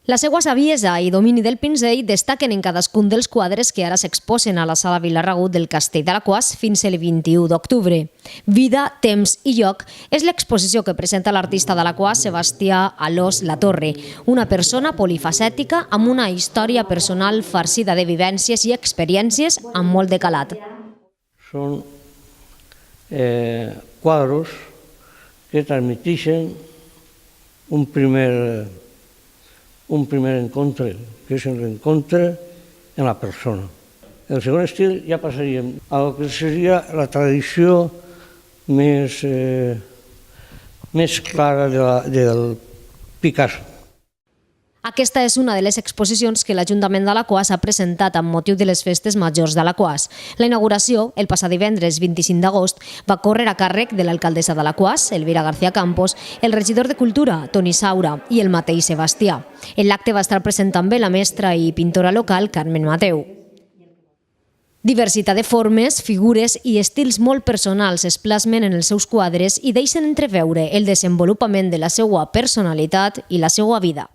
La seva saviesa i domini del pinzell destaquen en cadascun dels quadres que ara s'exposen a la Sala Vilarragut del Castell d'Alaquàs fins el 21 d'octubre. Vida, temps i lloc és l'exposició que presenta l'artista d'Alaquàs Sebastià Alòs Latorre, una persona polifacètica amb una història personal farcida de vivències i experiències amb molt de calat. Són quadros que transmeteixen un primer encontre, que és el reencontre en la persona. El segon estil ja passaríem al que seria la tradició més clara del Picasso. Aquesta és una de les exposicions que l'Ajuntament d'Alaquàs ha presentat amb motiu de les festes majors d'Alaquàs. La inauguració, el passat divendres 25 d'agost, va córrer a càrrec de l'alcaldessa d'Alaquàs, Elvira García Campos, el regidor de Cultura, Toni Saura, i el mateix Sebastià. En l'acte va estar present també la mestra i pintora local Carmen Mateu. Diversitat de formes, figures i estils molt personals es plasmen en els seus quadres i deixen entreveure el desenvolupament de la seva personalitat i la seva vida.